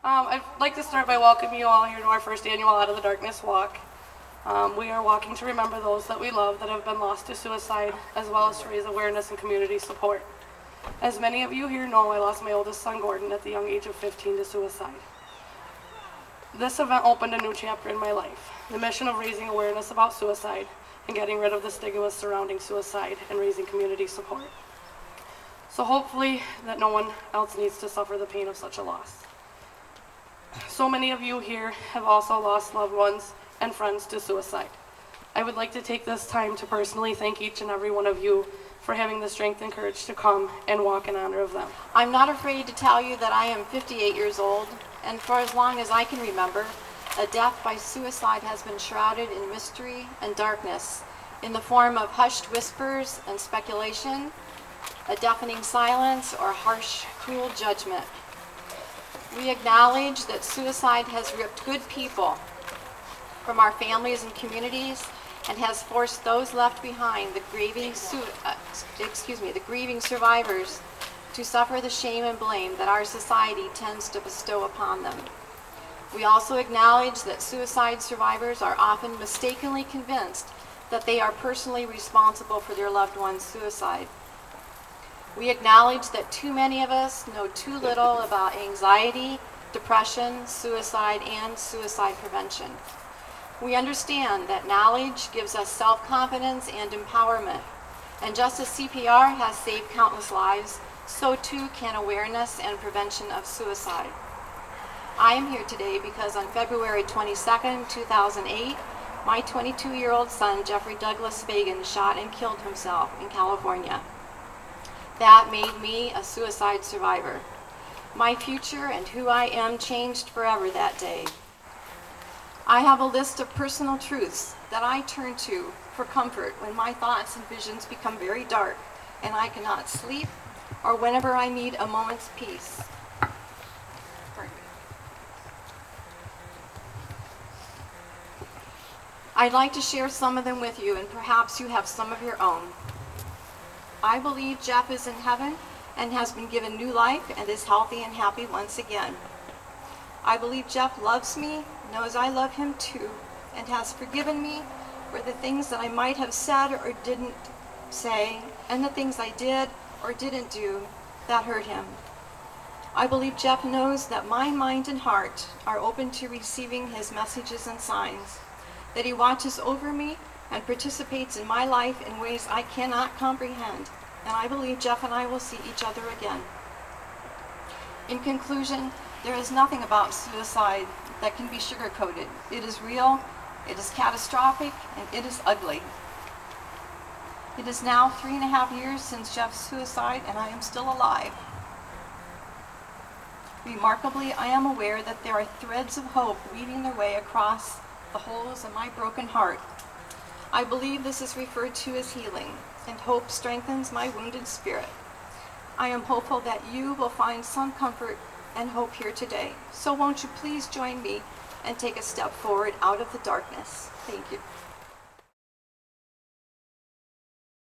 I'd like to start by welcoming you all here to our first annual Out of the Darkness walk. We are walking to remember those that we love that have been lost to suicide, as well as to raise awareness and community support. As many of you here know, I lost my oldest son, Gordon, at the young age of 15 to suicide. This event opened a new chapter in my life, the mission of raising awareness about suicide and getting rid of the stigma surrounding suicide and raising community support. So hopefully that no one else needs to suffer the pain of such a loss. So many of you here have also lost loved ones and friends to suicide. I would like to take this time to personally thank each and every one of you for having the strength and courage to come and walk in honor of them. I'm not afraid to tell you that I am 58 years old, and for as long as I can remember, a death by suicide has been shrouded in mystery and darkness in the form of hushed whispers and speculation, a deafening silence, or harsh, cruel judgment. We acknowledge that suicide has ripped good people from our families and communities and has forced those left behind, the grieving survivors, to suffer the shame and blame that our society tends to bestow upon them. We also acknowledge that suicide survivors are often mistakenly convinced that they are personally responsible for their loved one's suicide. We acknowledge that too many of us know too little about anxiety, depression, suicide, and suicide prevention. We understand that knowledge gives us self-confidence and empowerment, and just as CPR has saved countless lives, so too can awareness and prevention of suicide. I am here today because on February 22nd, 2008, my 22-year-old son, Jeffrey Douglas Fagan, shot and killed himself in California. That made me a suicide survivor. My future and who I am changed forever that day. I have a list of personal truths that I turn to for comfort when my thoughts and visions become very dark and I cannot sleep, or whenever I need a moment's peace. I'd like to share some of them with you, and perhaps you have some of your own. I believe Jeff is in heaven and has been given new life and is healthy and happy once again. I believe Jeff loves me, knows I love him too, and has forgiven me for the things that I might have said or didn't say, and the things I did or didn't do that hurt him. I believe Jeff knows that my mind and heart are open to receiving his messages and signs, that he watches over me and participates in my life in ways I cannot comprehend, and I believe Jeff and I will see each other again. In conclusion, there is nothing about suicide that can be sugar-coated. It is real, it is catastrophic, and it is ugly. It is now 3.5 years since Jeff's suicide, and I am still alive. Remarkably, I am aware that there are threads of hope weaving their way across the holes in my broken heart. I believe this is referred to as healing, and hope strengthens my wounded spirit. I am hopeful that you will find some comfort and hope here today. So won't you please join me and take a step forward out of the darkness. Thank you.